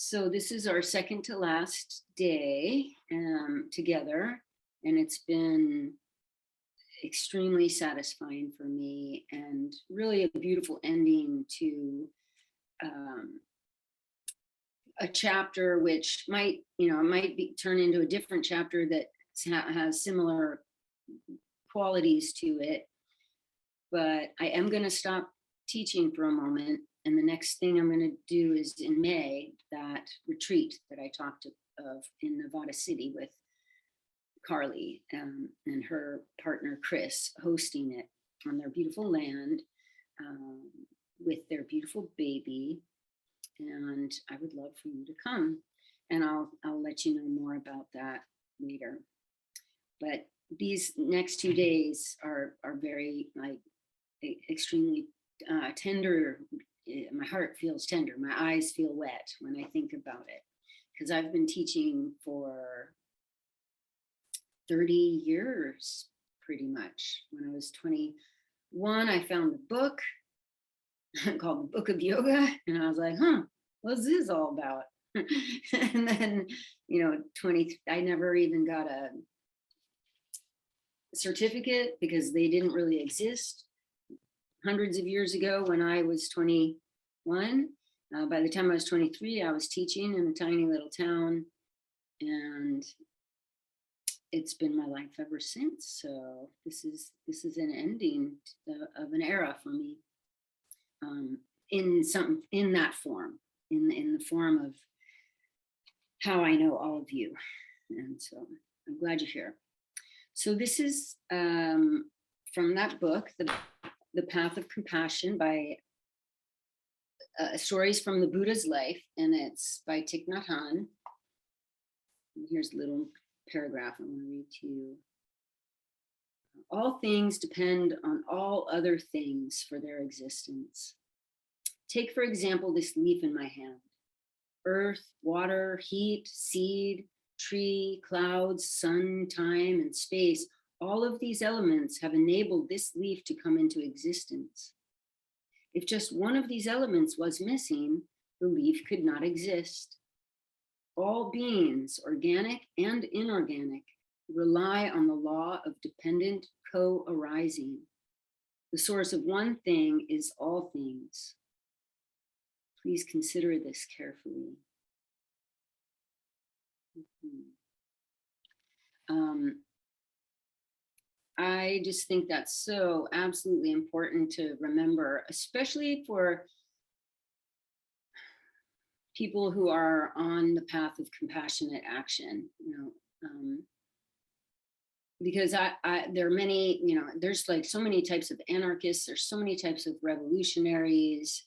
So this is our second to last day together, and it's been extremely satisfying for me and really a beautiful ending to um, a chapter which might, turn into a different chapter that has similar qualities to it. But I am going to stop teaching for a moment. And the next thing I'm going to do is in May, that retreat that I talked of in Nevada City with Carly and her partner, Chris, hosting it on their beautiful land with their beautiful baby. And I would love for you to come. And I'll let you know more about that later. But these next 2 days are very extremely tender. My heart feels tender. My eyes feel wet when I think about it, because I've been teaching for 30 years, pretty much. When I was 21, I found the book called The Book of Yoga, and I was like, what's this all about? And then, 20, I never even got a certificate because they didn't really exist hundreds of years ago when I was 21. By the time I was 23, I was teaching in a tiny little town, and it's been my life ever since. So this is an ending of an era for me, in that form, in the form of how I know all of you. And so I'm glad you're here. So this is from that book, The Path of Compassion, by Stories from the Buddha's Life, and it's by Thich Nhat Hanh. Here's a little paragraph I want to read to you. All things depend on all other things for their existence. Take, for example, this leaf in my hand. Earth, water, heat, seed, tree, clouds, sun, time, and space, all of these elements have enabled this leaf to come into existence. If just one of these elements was missing, the leaf could not exist. All beings, organic and inorganic, rely on the law of dependent co-arising. The source of one thing is all things. Please consider this carefully. I just think that's so absolutely important to remember, especially for people who are on the path of compassionate action, because there are many, there's like so many types of anarchists, there's so many types of revolutionaries,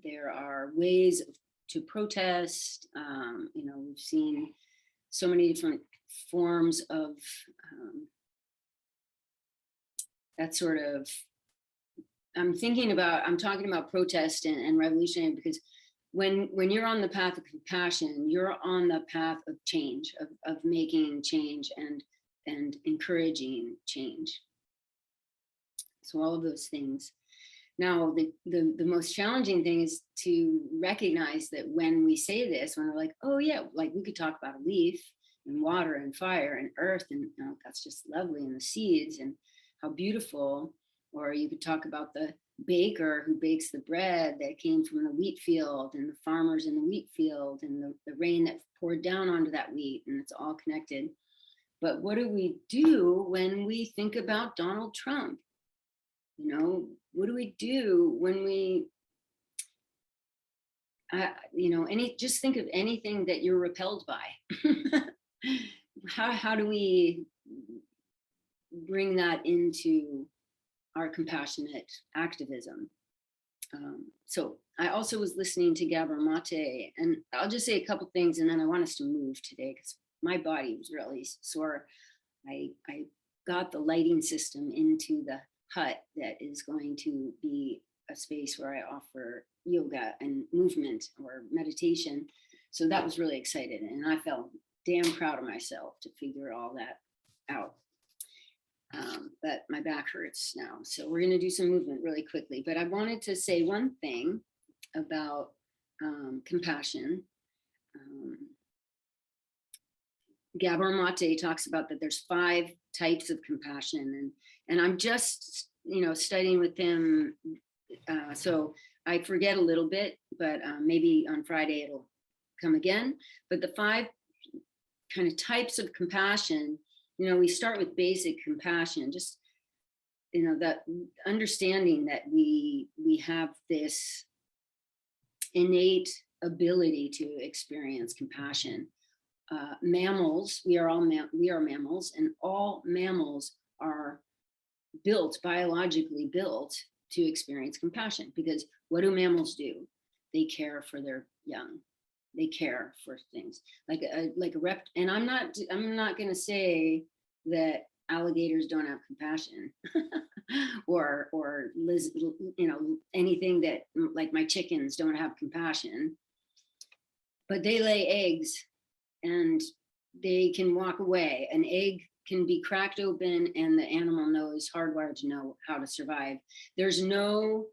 there are ways to protest, we've seen so many different forms of that sort of, I'm talking about protest and revolutionary, because when you're on the path of compassion, you're on the path of change, of making change and encouraging change. So all of those things. Now, the most challenging thing is to recognize that when we say this, when we're like, oh yeah, like we could talk about a leaf and water and fire and earth, and that's just lovely, and the seeds and how beautiful. Or you could talk about the baker who bakes the bread that came from the wheat field, and the farmers in the wheat field, and the rain that poured down onto that wheat, and it's all connected. But what do we do when we think about Donald Trump? What do we do when we, just think of anything that you're repelled by? How do we bring that into our compassionate activism? So I also was listening to Gabor Mate, and I'll just say a couple things, and then I want us to move today because my body was really sore. I got the lighting system into the hut that is going to be a space where I offer yoga and movement or meditation. So that was really excited, and I felt damn proud of myself to figure all that out. But my back hurts now. So we're going to do some movement really quickly. But I wanted to say one thing about compassion. Gabor Mate talks about that there's 5 types of compassion, and I'm just studying with him, so I forget a little bit, but maybe on Friday it'll come again. But the 5 kind of types of compassion, we start with basic compassion, just that understanding that we have this innate ability to experience compassion. Mammals, we are mammals, and all mammals are biologically built to experience compassion, because what do mammals do? They care for their young. They care for things like a and I'm not going to say that alligators don't have compassion or anything that, like, my chickens don't have compassion, but they lay eggs and they can walk away. An egg can be cracked open and the animal knows, hardwired to know how to survive. There's no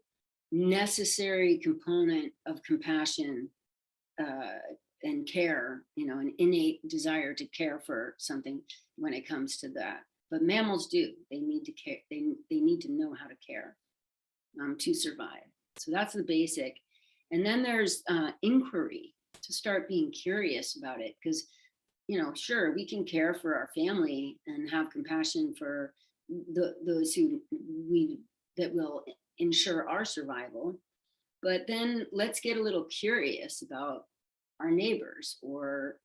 necessary component of compassion and care, an innate desire to care for something when it comes to that. But mammals do. They need to care. They need to know how to care to survive. So that's the basic. And then there's inquiry, to start being curious about it, because sure, we can care for our family and have compassion for those that will ensure our survival, but then let's get a little curious about our neighbors, or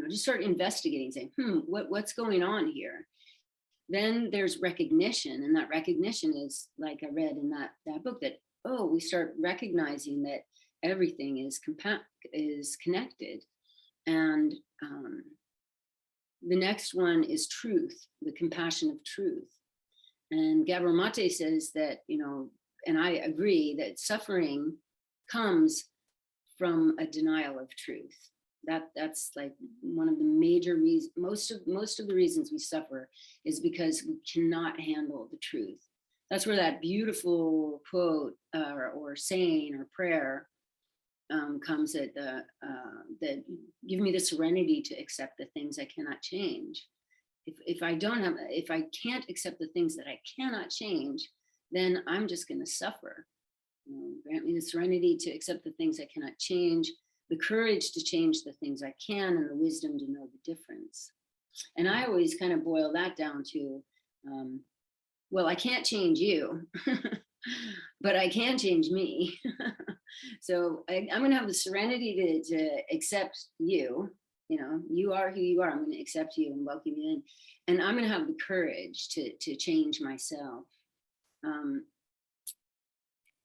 just start investigating, saying, what's going on here? Then there's recognition, and that recognition is, like I read in that book, that we start recognizing that everything is connected. And the next one is truth, the compassion of truth. And Gabor Mate says that, and I agree, that suffering comes from a denial of truth. That's like one of the major reasons. Most of the reasons we suffer is because we cannot handle the truth. That's where that beautiful quote or saying or prayer comes, that that give me the serenity to accept the things I cannot change. If I can't accept the things that I cannot change, then I'm just going to suffer. Grant me the serenity to accept the things I cannot change, the courage to change the things I can, and the wisdom to know the difference. And I always kind of boil that down to, well, I can't change you, but I can change me. So I'm going to have the serenity to accept you. You are who you are. I'm going to accept you and welcome you in. And I'm going to have the courage to change myself.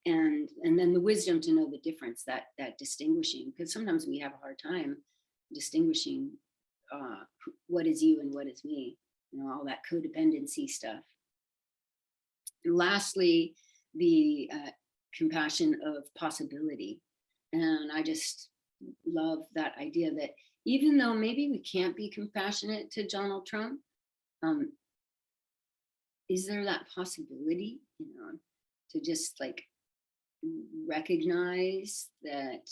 And then the wisdom to know the difference, that distinguishing, because sometimes we have a hard time distinguishing what is you and what is me, all that codependency stuff. And lastly, the compassion of possibility. And I just love that idea that even though maybe we can't be compassionate to Donald Trump, is there that possibility, to just like recognize that,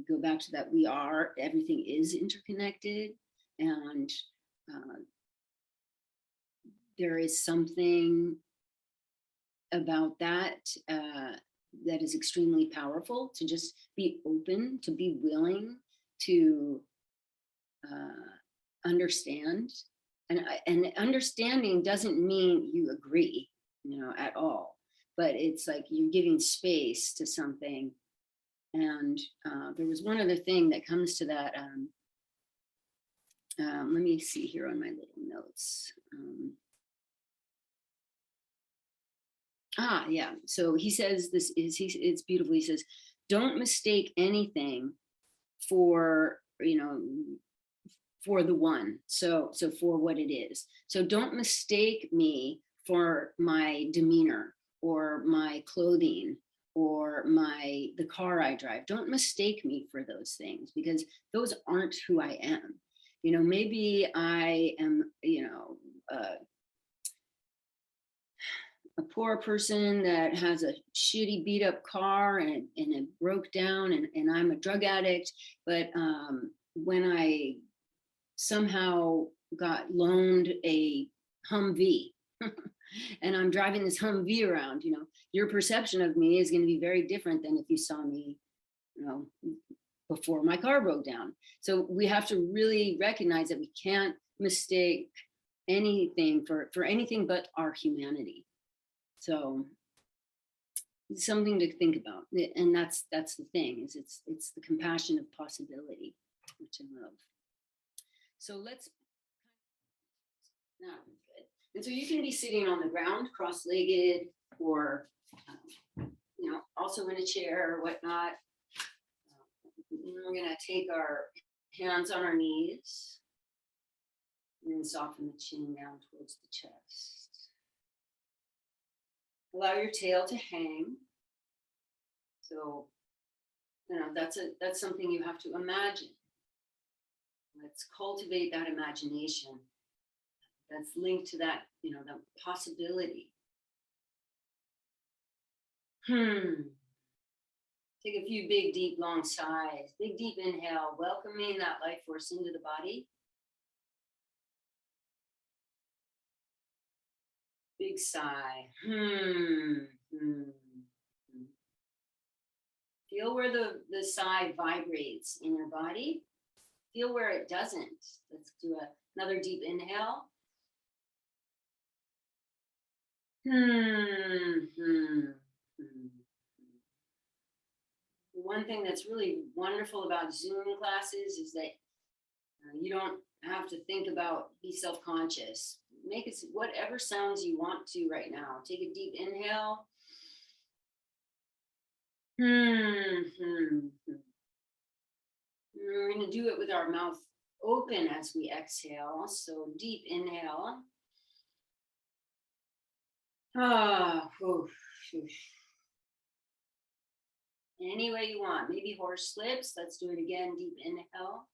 go back to that, everything is interconnected, and there is something about that that is extremely powerful, to just be open, to be willing to understand. And understanding doesn't mean you agree, at all, but it's like you're giving space to something. And there was one other thing that comes to that. Let me see here on my little notes. Yeah. So he says it's beautiful. He says, don't mistake anything for, for the one. So for what it is. So don't mistake me for my demeanor or my clothing or the car I drive. Don't mistake me for those things, because those aren't who I am. Maybe I am, a poor person that has a shitty beat up car and it broke down, and I'm a drug addict. But when I somehow got loaned a Humvee and I'm driving this Humvee around, your perception of me is going to be very different than if you saw me, before my car broke down. So we have to really recognize that we can't mistake anything for anything but our humanity. So it's something to think about. And that's the thing, is it's the compassion of possibility, which I love. So let's, good. And so you can be sitting on the ground, cross-legged, or also in a chair or whatnot. We're going to take our hands on our knees and soften the chin down towards the chest. Allow your tail to hang. So, that's something you have to imagine. Let's cultivate that imagination that's linked to that, that possibility. Take a few big, deep, long sighs. Big, deep inhale, welcoming that life force into the body. Big sigh. Feel where the sigh vibrates in your body. Feel where it doesn't. Let's do another deep inhale. One thing that's really wonderful about Zoom classes is that you don't have to think about, be self-conscious. Make it whatever sounds you want to right now. Take a deep inhale. We're going to do it with our mouth open as we exhale. So deep inhale. Any way you want. Maybe horse slips. Let's do it again. Deep inhale.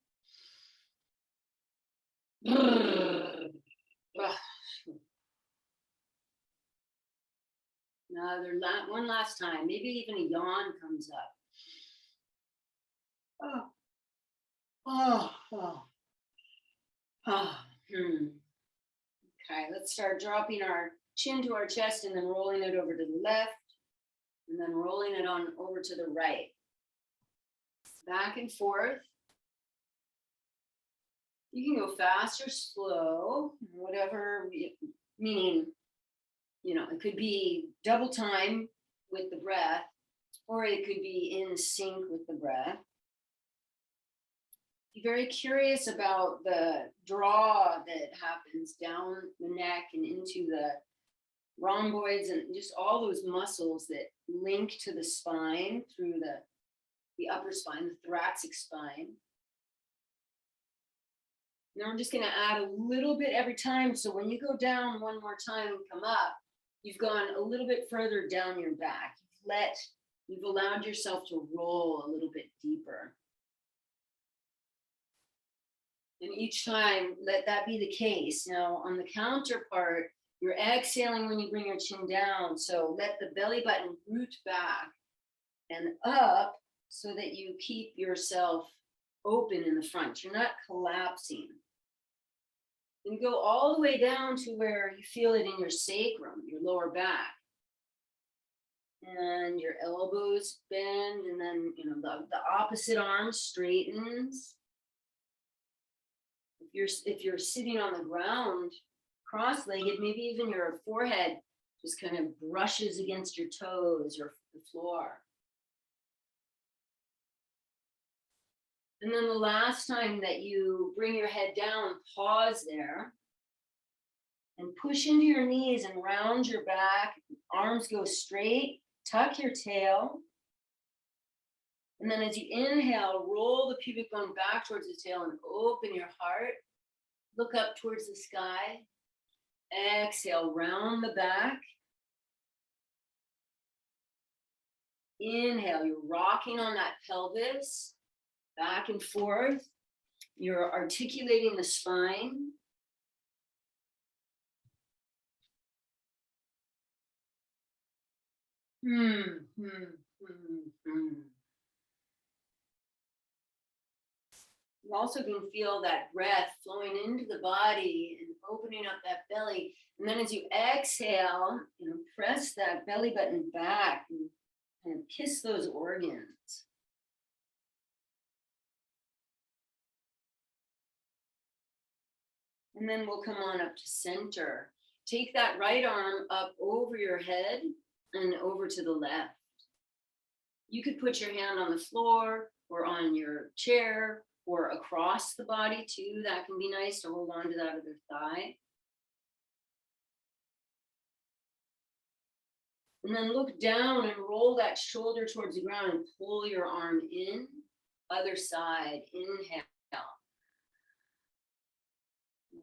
One last time. Maybe even a yawn comes up. Okay, let's start dropping our chin to our chest and then rolling it over to the left and then rolling it on over to the right. Back and forth. You can go fast or slow, whatever, meaning, it could be double time with the breath, or it could be in sync with the breath. Be very curious about the draw that happens down the neck and into the rhomboids and just all those muscles that link to the spine through the upper spine, the thoracic spine. Now we're just going to add a little bit every time. So when you go down one more time and come up, you've gone a little bit further down your back. You've allowed yourself to roll a little bit deeper. And each time, let that be the case. Now, on the counterpart, you're exhaling when you bring your chin down. So let the belly button root back and up so that you keep yourself open in the front. You're not collapsing. And go all the way down to where you feel it in your sacrum, your lower back. And your elbows bend, and then, the opposite arm straightens. If you're sitting on the ground, cross-legged, maybe even your forehead just kind of brushes against your toes or the floor. And then the last time that you bring your head down, pause there and push into your knees and round your back. Arms go straight, tuck your tail. And then as you inhale, roll the pubic bone back towards the tail and open your heart. Look up towards the sky. Exhale, round the back. Inhale, you're rocking on that pelvis, back and forth. You're articulating the spine. Hmm, hmm, hmm, hmm. You also can feel that breath flowing into the body and opening up that belly. And then as you exhale, press that belly button back and kind of kiss those organs. And then we'll come on up to center. Take that right arm up over your head and over to the left. You could put your hand on the floor or on your chair or across the body too. That can be nice to hold on to that other thigh. And then look down and roll that shoulder towards the ground and pull your arm in. Other side, inhale.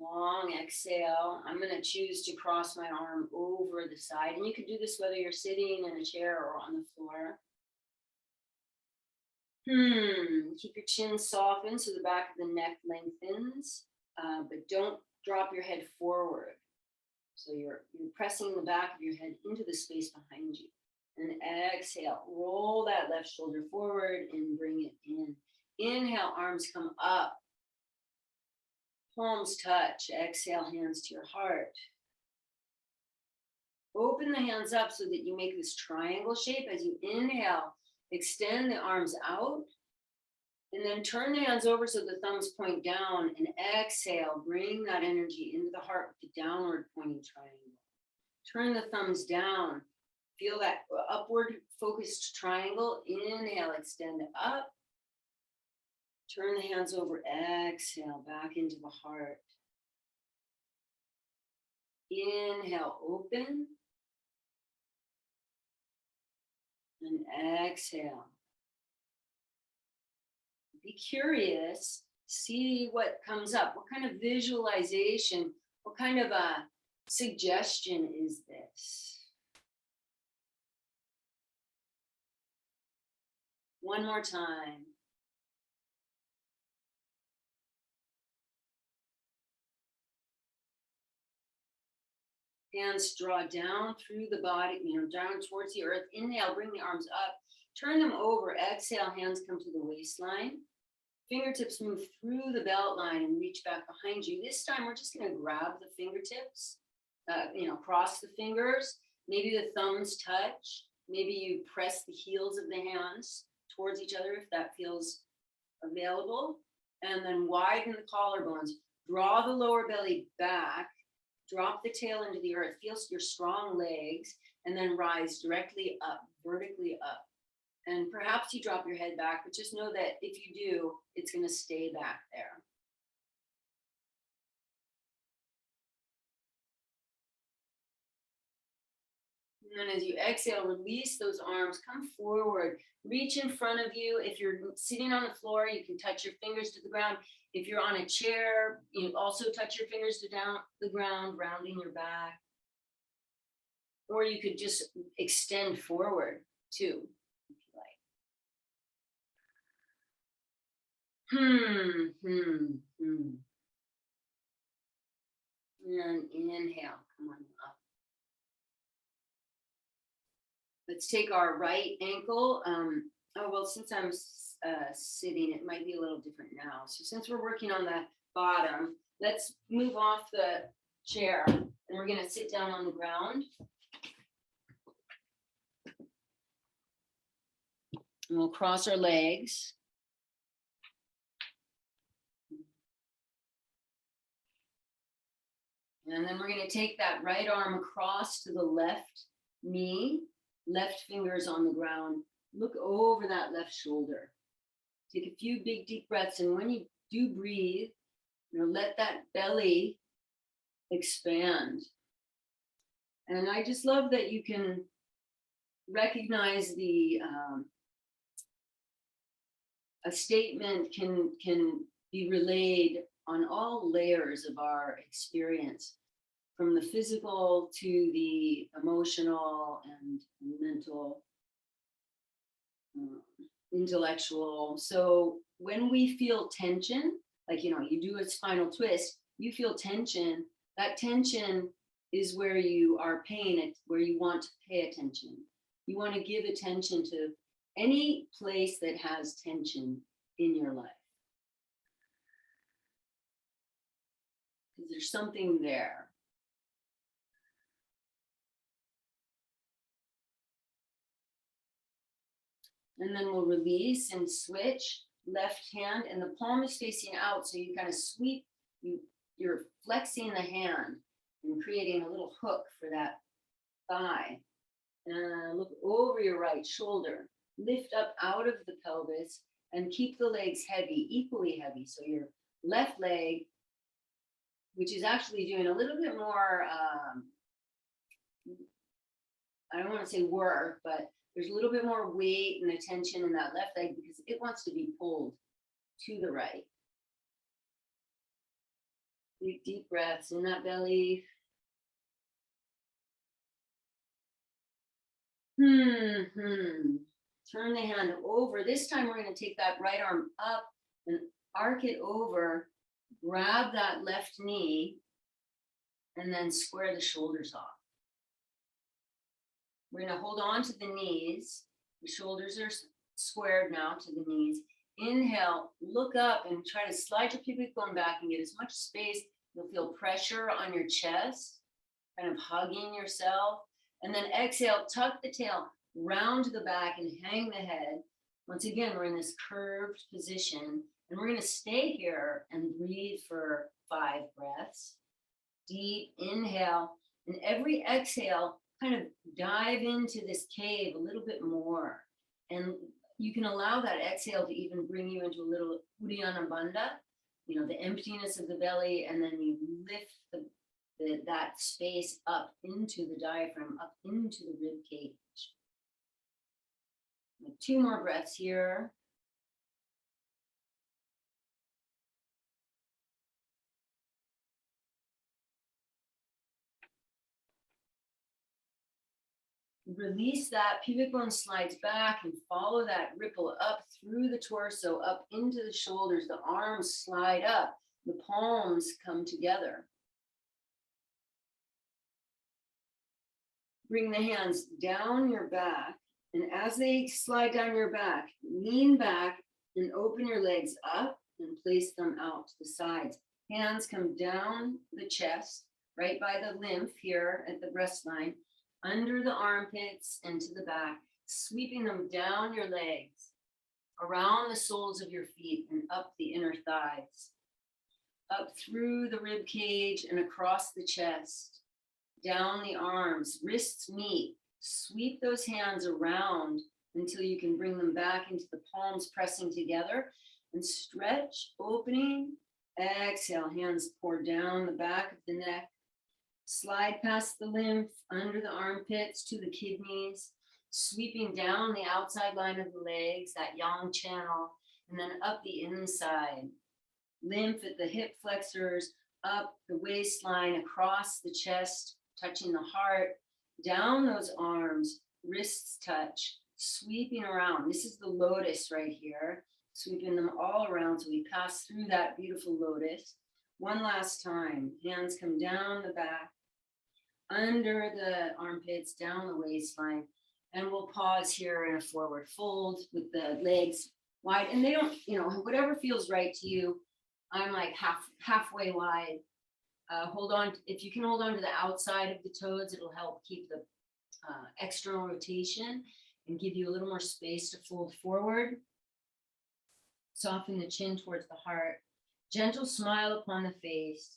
Long exhale. I'm going to choose to cross my arm over the side. And you can do this whether you're sitting in a chair or on the floor. Keep your chin softened so the back of the neck lengthens, but don't drop your head forward. So you're pressing the back of your head into the space behind you. And exhale, roll that left shoulder forward and bring it in. Inhale, arms come up. Palms touch. Exhale, hands to your heart. Open the hands up so that you make this triangle shape. As you inhale, extend the arms out. And then turn the hands over so the thumbs point down, and exhale, bring that energy into the heart with the downward pointing triangle. Turn the thumbs down. Feel that upward focused triangle. Inhale, extend up. Turn the hands over, exhale, back into the heart. Inhale, open. And exhale. Be curious, see what comes up. What kind of visualization, what kind of a suggestion is this? One more time. Hands draw down through the body, down towards the earth. Inhale, bring the arms up. Turn them over. Exhale, hands come to the waistline. Fingertips move through the belt line and reach back behind you. This time, we're just going to grab the fingertips, cross the fingers. Maybe the thumbs touch. Maybe you press the heels of the hands towards each other if that feels available. And then widen the collarbones. Draw the lower belly back. Drop the tail into the earth. Feel your strong legs. And then rise directly up, vertically up. And perhaps you drop your head back, but just know that if you do, it's going to stay back there. And then as you exhale, release those arms, come forward, reach in front of you. If you're sitting on the floor, you can touch your fingers to the ground. If you're on a chair, you also touch your fingers to down the ground, rounding your back. Or you could just extend forward too. And inhale, come on up. Let's take our right ankle. Since I'm sitting, it might be a little different now. So since we're working on the bottom, let's move off the chair and we're gonna sit down on the ground. And we'll cross our legs. And then we're going to take that right arm across to the left knee, left fingers on the ground. Look over that left shoulder. Take a few big, deep breaths. And when you do breathe, let that belly expand. And I just love that you can recognize a statement can be relayed on all layers of our experience, from the physical to the emotional and mental, intellectual. So when we feel tension, like, you do a spinal twist, you feel tension, that tension is where you are paying it, where you want to pay attention. You want to give attention to any place that has tension in your life. Because there's something there. And then we'll release and switch. Left hand, and the palm is facing out, so you kind of sweep, you're flexing the hand and creating a little hook for that thigh. Look over your right shoulder, lift up out of the pelvis, and keep the legs heavy, equally heavy. So your left leg, which is actually doing a little bit more, I don't want to say work, but there's a little bit more weight and attention in that left leg because it wants to be pulled to the right. Take deep breaths in that belly. Turn the hand over. This time we're going to take that right arm up and arc it over, grab that left knee, and then square the shoulders off. We're going to hold on to the knees. The shoulders are squared now to the knees. Inhale, look up and try to slide your pubic bone back and get as much space. You'll feel pressure on your chest, kind of hugging yourself. And then exhale, tuck the tail, round to the back and hang the head. Once again, we're in this curved position. And we're going to stay here and breathe for 5 breaths. Deep inhale. And every exhale, kind of dive into this cave a little bit more. And you can allow that exhale to even bring you into a little Uddiyana Bandha, the emptiness of the belly, and then you lift that space up into the diaphragm, up into the rib cage. 2 more breaths here. Release that, pubic bone slides back and follow that ripple up through the torso, up into the shoulders, the arms slide up, the palms come together. Bring the hands down your back, and as they slide down your back, lean back and open your legs up and place them out to the sides. Hands come down the chest, right by the lymph here at the breast line, under the armpits and to the back, sweeping them down your legs, around the soles of your feet and up the inner thighs, up through the rib cage and across the chest, down the arms, wrists meet, sweep those hands around until you can bring them back into the palms pressing together and stretch, opening, exhale, hands pour down the back of the neck. Slide past the lymph, under the armpits to the kidneys, sweeping down the outside line of the legs, that yang channel, and then up the inside. Lymph at the hip flexors, up the waistline, across the chest, touching the heart, down those arms, wrists touch, sweeping around. This is the lotus right here, sweeping them all around so we pass through that beautiful lotus. One last time, hands come down the back, under the armpits, down the waistline, and we'll pause here in a forward fold with the legs wide. And they don't, whatever feels right to you. I'm like halfway wide. Hold on, if you can hold on to the outside of the toes, it'll help keep the external rotation and give you a little more space to fold forward. Soften the chin towards the heart. Gentle smile upon the face.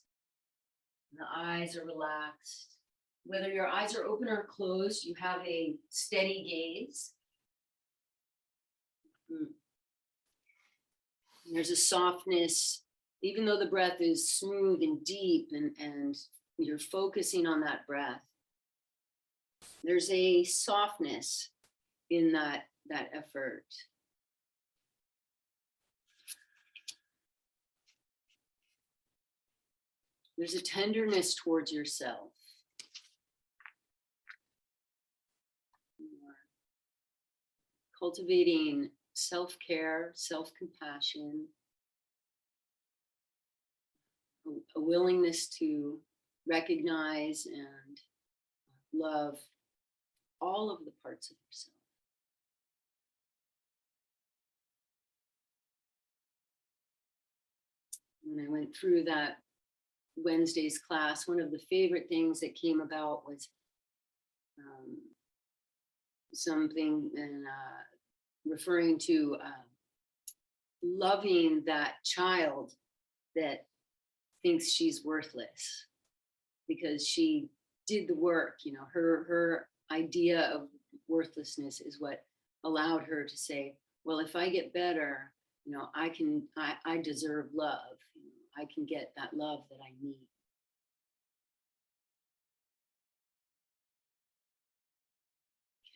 The eyes are relaxed. Whether your eyes are open or closed, you have a steady gaze. There's a softness, even though the breath is smooth and deep and you're focusing on that breath. There's a softness in that effort. There's a tenderness towards yourself. Cultivating self-care, self-compassion, a willingness to recognize and love all of the parts of yourself. When I went through that Wednesday's class, one of the favorite things that came about was something referring to loving that child that thinks she's worthless because she did the work. You know, her idea of worthlessness is what allowed her to say, well, if I get better, you know, I deserve love. You know, I can get that love that I need.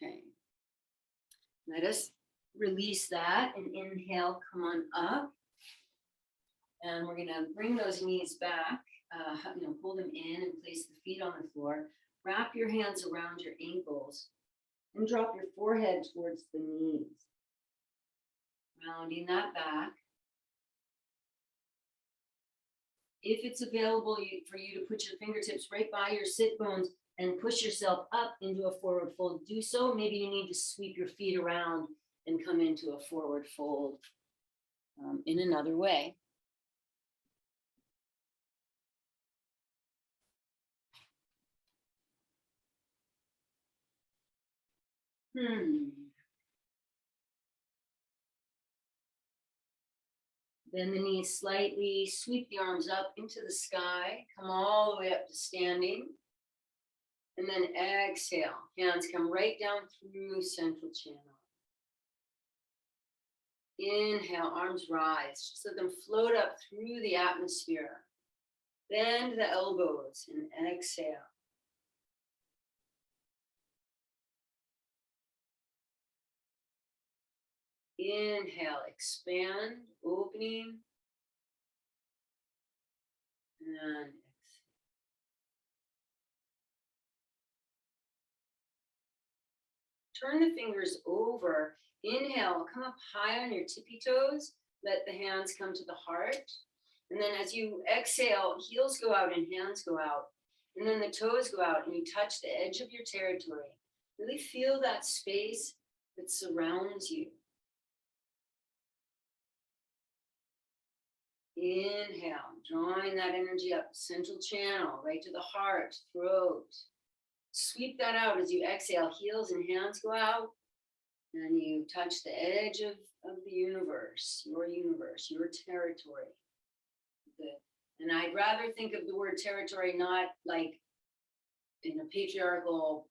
Okay. Let us release that and inhale, come on up. And we're going to bring those knees back, you know, pull them in and place the feet on the floor. Wrap your hands around your ankles and drop your forehead towards the knees. Rounding that back. If it's available for you to put your fingertips right by your sit bones and push yourself up into a forward fold, do so. Maybe you need to sweep your feet around and come into a forward fold in another way. Bend the knees slightly, sweep the arms up into the sky, come all the way up to standing. And then exhale, hands come right down through central channel. Inhale, arms rise, just let them float up through the atmosphere. Bend the elbows and exhale. Inhale, expand, opening. And exhale. Turn the fingers over. Inhale, come up high on your tippy toes. Let the hands come to the heart. And then as you exhale, heels go out and hands go out. And then the toes go out and you touch the edge of your territory. Really feel that space that surrounds you. Inhale, drawing that energy up, central channel, right to the heart, throat. Sweep that out as you exhale, heels and hands go out. And you touch the edge of the universe, your territory. And I'd rather think of the word territory not like in a patriarchal,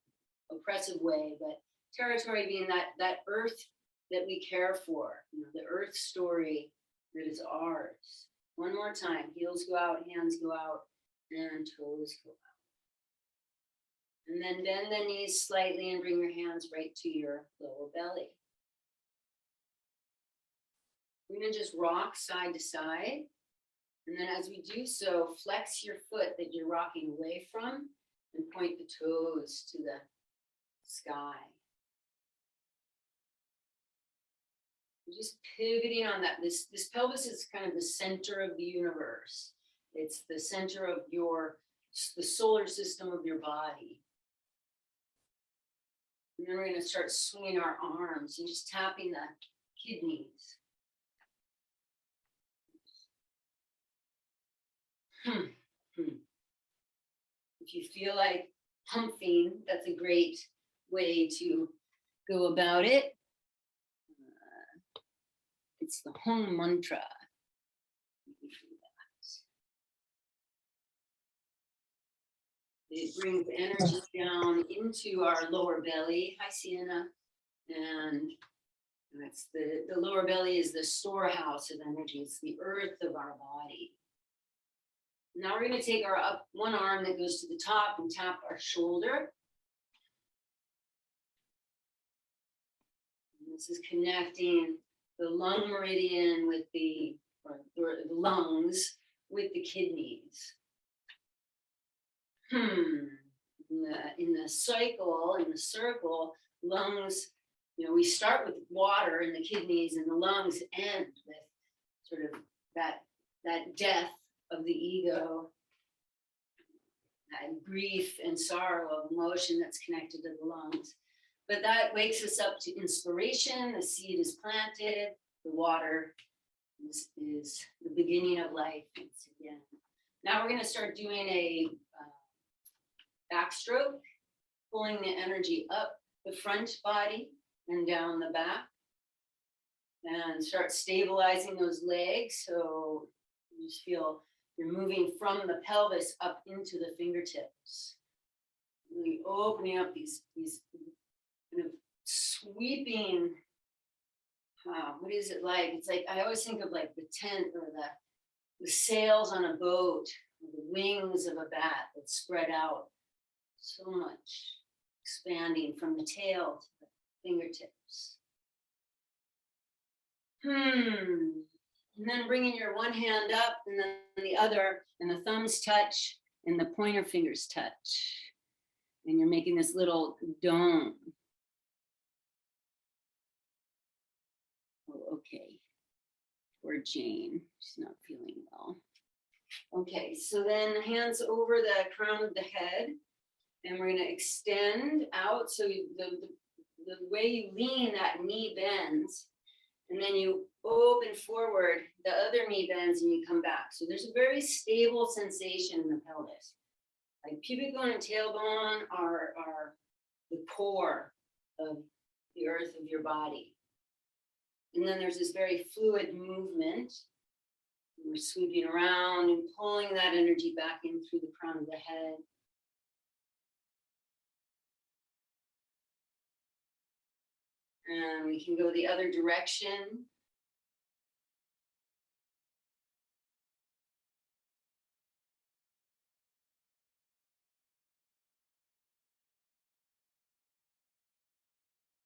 oppressive way, but territory being that earth that we care for, you know, the earth story that is ours. One more time, heels go out, hands go out, and toes go out. And then bend the knees slightly and bring your hands right to your lower belly. We're going to just rock side to side. And then as we do so, flex your foot that you're rocking away from and point the toes to the sky. Just pivoting on that. This pelvis is kind of the center of the universe. It's the center of the solar system of your body. And then we're going to start swinging our arms and just tapping the kidneys. If you feel like humping, that's a great way to go about it. It's the home mantra. It brings energy down into our lower belly. Hi, Sienna. And that's the lower belly is the storehouse of energy. It's the earth of our body. Now we're going to take our one arm that goes to the top and tap our shoulder. And this is connecting the lung meridian with the lungs with the kidneys. In the cycle, in the circle, lungs, you know, we start with water in the kidneys and the lungs end with sort of that death of the ego, that grief and sorrow of emotion that's connected to the lungs. But that wakes us up to inspiration. The seed is planted, the water is the beginning of life once again. Now we're going to start doing a backstroke, pulling the energy up the front body and down the back, and start stabilizing those legs. So you just feel you're moving from the pelvis up into the fingertips, really opening up these kind of sweeping. What is it like? It's like, I always think of like the tent or the sails on a boat, or the wings of a bat that spread out so much, expanding from the tail to the fingertips. And then bringing your one hand up and then the other, and the thumbs touch and the pointer fingers touch. And you're making this little dome. Oh, okay. Poor Jane, she's not feeling well. Okay, so then hands over the crown of the head, and we're going to extend out. So the way you lean, that knee bends, and then you open forward, the other knee bends, and you come back. So there's a very stable sensation in the pelvis. Like pubic bone and tailbone are the core of the earth of your body. And then there's this very fluid movement. We're sweeping around and pulling that energy back in through the crown of the head. And we can go the other direction.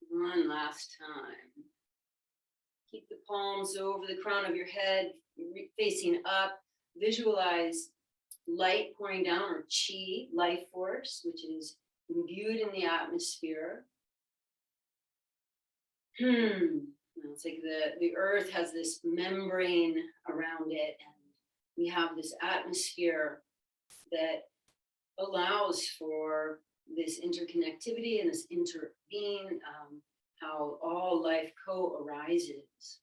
One last time. Keep the palms over the crown of your head, facing up. Visualize light pouring down, or chi, life force, which is imbued in the atmosphere. It's like the earth has this membrane around it, and we have this atmosphere that allows for this interconnectivity and this interbeing, how all life co-arises.